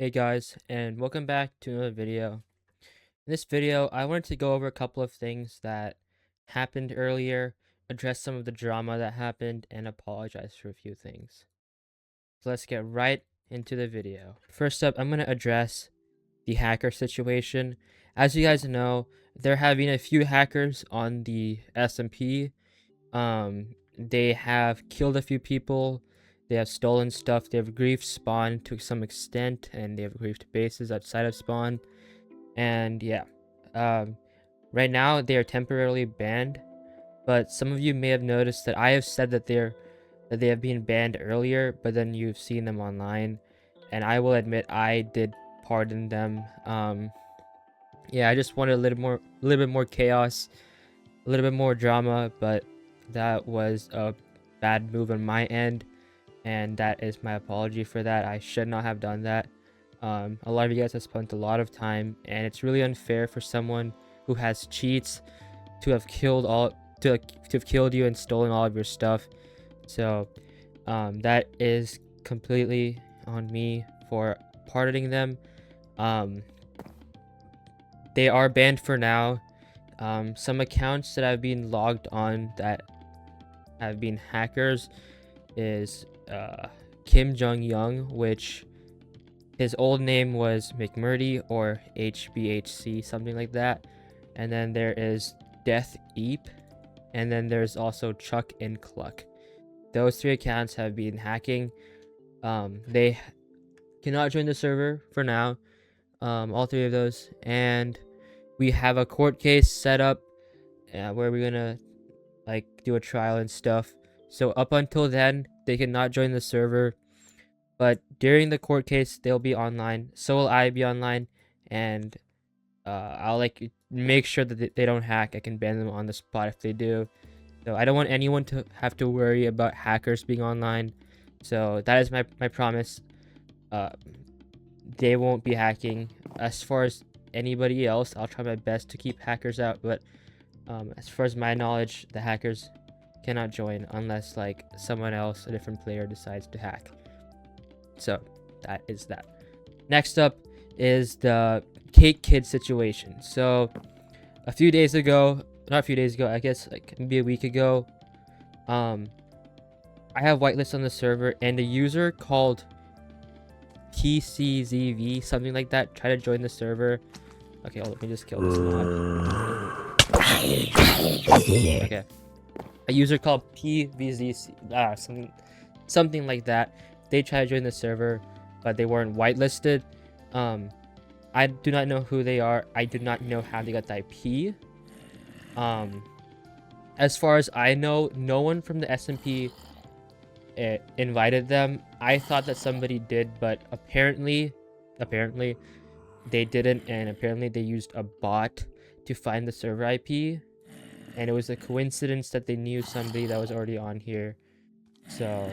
Hey guys, and welcome back to another video. In this video, I wanted to go over a couple of things that happened earlier, address some of the drama that happened, and apologize for a few things. So let's get right into the video. First up, I'm going to address the hacker situation. As you guys know, there have been a few hackers on the SMP. They have killed a few people. They have stolen stuff. They have griefed spawn to some extent, and they have griefed bases outside of spawn. And yeah, um, right now they are temporarily banned. But some of you may have noticed that I have said that they have been banned earlier, but then you've seen them online, and I will admit I did pardon them. Yeah, I just wanted a little bit more chaos, a little bit more drama, but that was a bad move on my end, and that is my apology for that. I should not have done that. A lot of you guys have spent a lot of time, and it's really unfair for someone who has cheats to have killed all to have killed you and stolen all of your stuff. So that is completely on me for pardoning them. Um, they are banned for now. Some accounts that have been logged on that have been hackers is Kim Jong Young, which his old name was McMurdy or HBHC, something like that. And then there is Death Eep, and then there's also Chuck and Cluck. Those three accounts have been hacking. They cannot join the server for now. All three of those, and we have a court case set up where we're gonna like do a trial and stuff. So up until then, they cannot join the server. But during the court case, they'll be online. So will I be online, and I'll like make sure that they don't hack. I can ban them on the spot if they do. So I don't want anyone to have to worry about hackers being online. So that is my promise. Uh, they won't be hacking. As far as anybody else, I'll try my best to keep hackers out. But as far as my knowledge, the hackers cannot join unless like someone else, a different player, decides to hack. So that is that. Next up is the Cake Kid situation. So a few days ago, not a few days ago, I guess like maybe a week ago, I have whitelist on the server, and a user called PCZV, something like that, tried to join the server. Okay, let me just kill this mod. Okay, a user called PVZC, something like that. They tried to join the server, but they weren't whitelisted. I do not know who they are. I do not know how they got the IP. As far as I know, no one from the SMP invited them. I thought that somebody did, but apparently they didn't, and apparently they used a bot to find the server IP, and it was a coincidence that they knew somebody that was already on here. So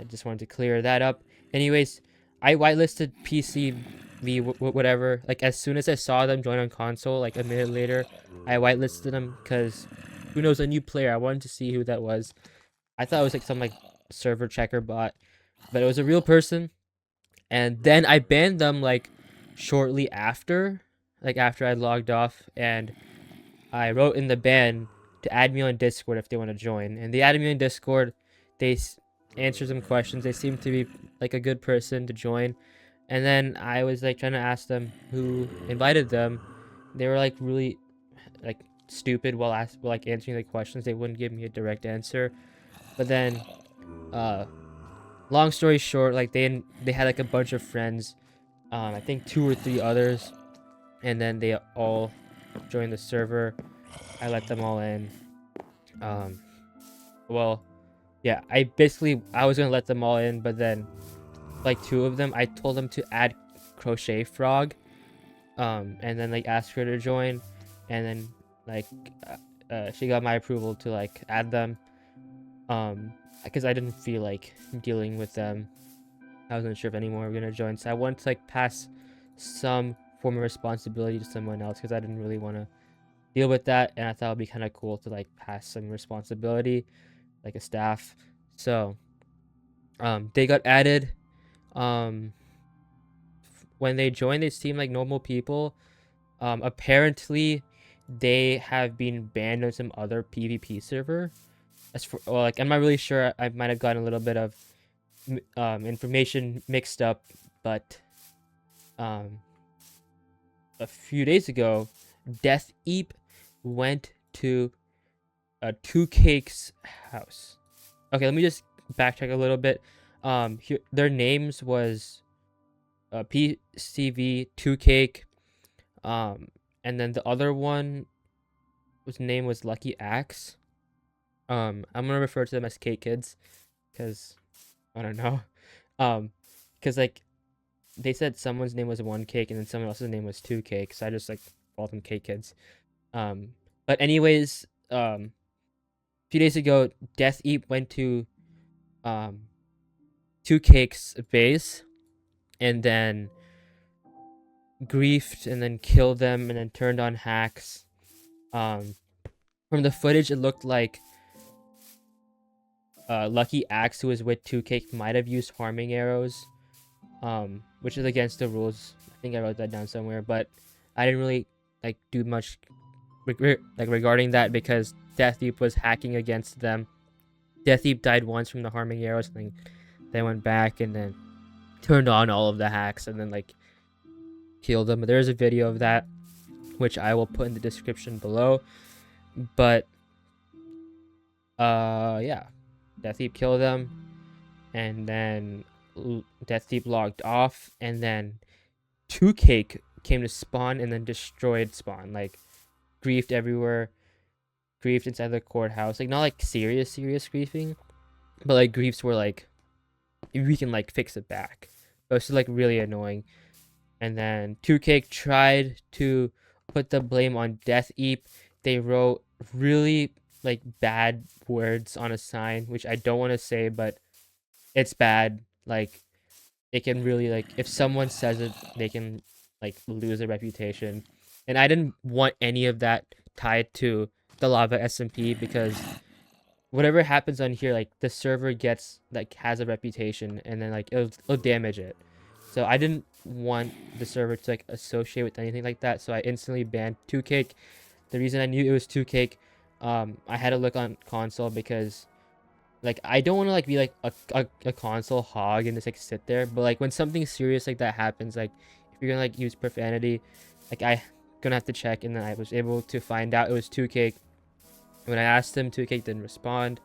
I just wanted to clear that up. Anyways, I whitelisted PCV whatever. Like as soon as I saw them join on console, like a minute later, I whitelisted them because who knows, a new player. I wanted to see who that was. I thought it was like some like server checker bot, but it was a real person. And then I banned them like shortly after, like after I logged off, and I wrote in the ban to add me on Discord if they want to join. And they added me on Discord. They answered some questions. They seemed to be like a good person to join. And then I was like trying to ask them who invited them. They were like really like stupid while like answering the questions. They wouldn't give me a direct answer. But then long story short, like they had like a bunch of friends, I think 2 or 3 others, and then they all joined the server. I let them all in. Well, yeah, I was gonna let them all in, but then like 2 of them, I told them to add Crochet Frog, and then like ask her to join, and then like she got my approval to like add them, because I didn't feel like dealing with them. I wasn't sure if any more were gonna join, so I wanted to like pass some form of responsibility to someone else because I didn't really want to deal with that, and I thought it'd be kind of cool to like pass some responsibility, like a staff. So, they got added. Um, when they joined, they seemed like normal people. Apparently, they have been banned on some other PvP server. As for, well, like, I'm not really sure. I might have gotten a little bit of information mixed up, but um, a few days ago, Death Eep went to Two Cake's house. Okay, let me just backtrack a little bit. Here, their names was PCV, Two Cake, and then the other one, whose name was Lucky Axe. I'm gonna refer to them as Cake Kids, cause I don't know, cause like they said someone's name was One Cake and then someone else's name was Two Cake, so I just like called them Cake Kids. Um, but anyways, a few days ago, Death Eat went to um Two Cake's base and then griefed and then killed them and then turned on hacks. From the footage, it looked like Lucky Axe, who was with 2K, might have used harming arrows, which is against the rules. I think I wrote that down somewhere, but I didn't really like do much regarding that because Deathleap was hacking against them. Deathleap died once from the harming arrows, and then they went back and then turned on all of the hacks and then like killed them. But there is a video of that, which I will put in the description below. But yeah, Deathleap killed them, and then Deathleap logged off, and then 2Cake came to spawn and then destroyed spawn, like griefed everywhere, griefed inside the courthouse, like not like serious griefing, but like griefs were like we can like fix it back. It was like really annoying. And then 2Cake tried to put the blame on Death Eep. They wrote really like bad words on a sign, which I don't want to say, but it's bad. Like it can really like if someone says it, they can like lose their reputation. And I didn't want any of that tied to the Lava SMP because whatever happens on here, like the server gets like has a reputation and then like it'll damage it. So I didn't want the server to like associate with anything like that. So I instantly banned 2Cake. The reason I knew it was 2Cake, I had to look on console because like I don't want to like be like a console hog and just like sit there. But like when something serious like that happens, like if you're gonna like use profanity, like I gonna have to check. And then I was able to find out it was 2Cake. When I asked him, 2Cake didn't respond.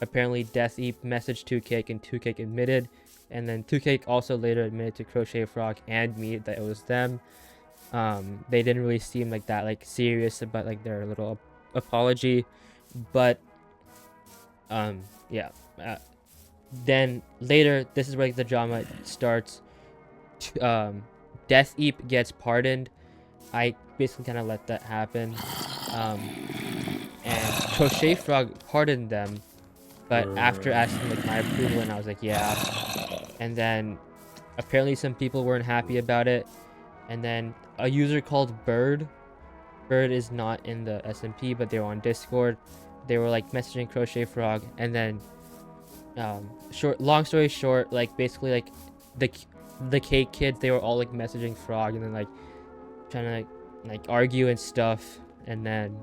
Apparently Death Eep messaged 2Cake and 2Cake admitted. And then 2Cake also later admitted to Crochet Frog and me that it was them. They didn't really seem like that like serious about like their little apology, but yeah. Then later, this is where like, the drama starts. Death Eep gets pardoned. I basically kind of let that happen. And Crochet Frog pardoned them, but after asking like my approval, and I was like, yeah. And then apparently some people weren't happy about it, and then a user called Bird is not in the SMP, but they were on Discord. They were like messaging Crochet Frog, and then long story short, like basically like the Cake Kids, they were all like messaging Frog and then like trying to like argue and stuff. And then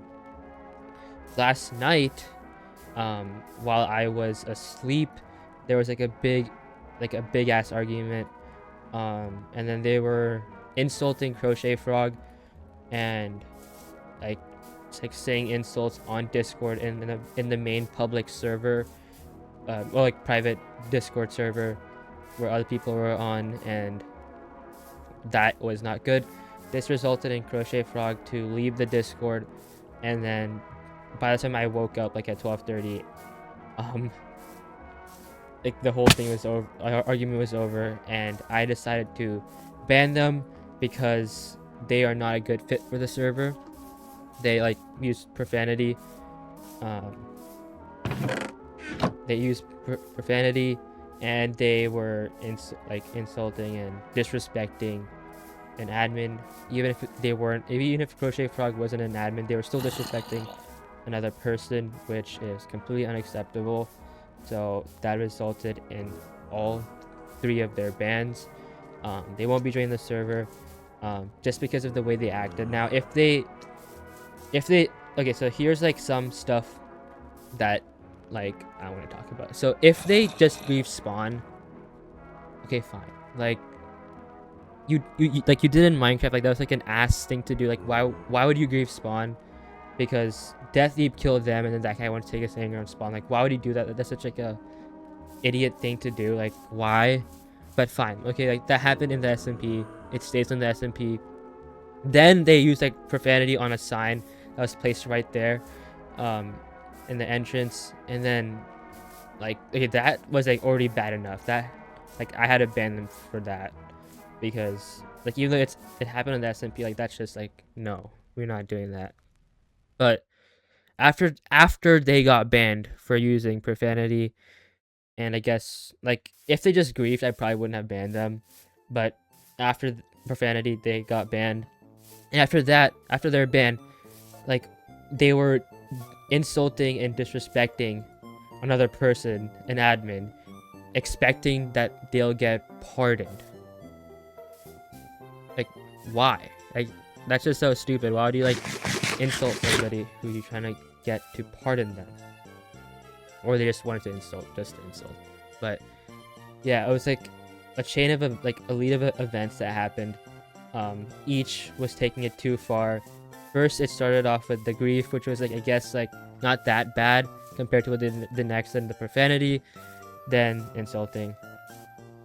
last night, while I was asleep, there was like a big ass argument, and then they were insulting Crochet Frog and like saying insults on Discord in the main public server, or like private Discord server where other people were on, and that was not good. This resulted in Crochet Frog to leave the Discord, and then by the time I woke up like at 12:30, like the whole thing was over, argument was over, and I decided to ban them because they are not a good fit for the server. They like use profanity. They use profanity, and they were insulting and disrespecting an admin. Even if Crochet Frog wasn't an admin, they were still disrespecting another person, which is completely unacceptable. So that resulted in all 3 of their bans. They won't be joining the server, just because of the way they acted. Now, if they okay, so here's like some stuff that like I want to talk about. So if they just leave spawn, okay, fine. Like you like you did in Minecraft, like that was like an ass thing to do. Like why would you grieve spawn? Because Deathleap killed them, and then that guy wants to take his anger on spawn. Like why would he do that? That's such like a idiot thing to do. Like why? But fine, okay, like that happened in the SMP. It stays in the SMP. Then they use like profanity on a sign that was placed right there, in the entrance, and then like okay, that was like already bad enough. That like I had to ban them for that, because like even though it happened in the SMP, like that's just like no, we're not doing that. But after they got banned for using profanity, and I guess like if they just griefed, I probably wouldn't have banned them. But after profanity, they got banned, and after that, after their ban, like they were insulting and disrespecting another person, an admin, expecting that they'll get pardoned. Like why? Like that's just so stupid. Why would you like insult somebody who you're trying to get to pardon them? Or they just wanted to insult, just to insult. But yeah, it was like a chain of like a lead of events that happened. Each was taking it too far. First, it started off with the grief, which was like I guess like not that bad compared to what the next, and the profanity, then insulting.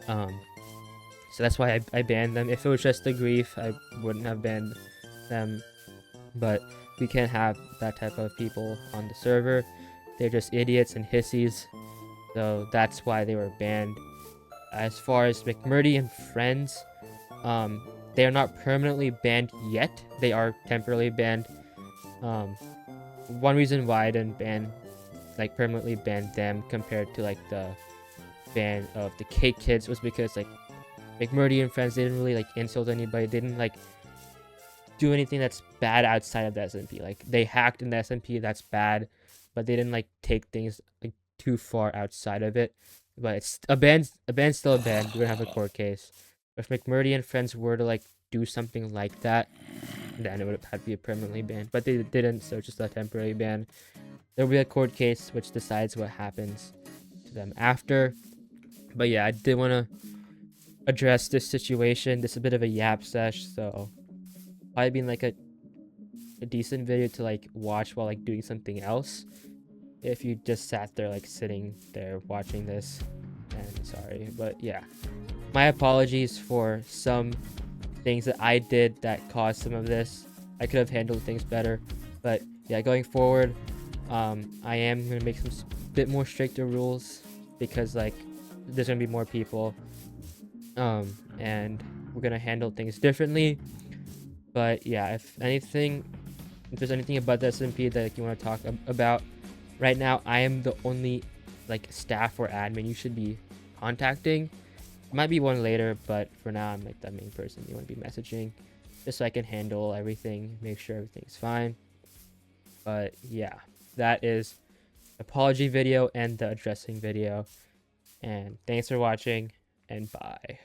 So that's why I banned them. If it was just the grief, I wouldn't have banned them. But we can't have that type of people on the server. They're just idiots and hissies. So that's why they were banned. As far as McMurdy and friends, they are not permanently banned yet. They are temporarily banned. One reason why I didn't permanently ban them compared to like the ban of the Cake Kids was because like McMurdy and friends, they didn't really like insult anybody. They didn't like do anything that's bad outside of the SMP. Like they hacked in the SMP, that's bad, but they didn't like take things like too far outside of it. But it's a ban's still a ban. We're gonna have a court case. If McMurdy and friends were to like do something like that, then it would have had to be a permanently banned. But they didn't, so it's just a temporary ban. There'll be a court case which decides what happens to them after. But yeah, I did want to address this situation. This is a bit of a yap sesh, so probably been like a decent video to like watch while like doing something else. If you just sat there like sitting there watching this, and sorry, but yeah, my apologies for some things that I did that caused some of this. I could have handled things better, but yeah, going forward, I am gonna make some bit more stricter rules, because like there's gonna be more people, and we're gonna handle things differently. But yeah, if there's anything about the SMP that like, you want to talk about, right now I am the only like staff or admin you should be contacting. Might be one later, but for now I'm like the main person you want to be messaging, just so I can handle everything, make sure everything's fine. But yeah, that is apology video and the addressing video, and thanks for watching, and bye.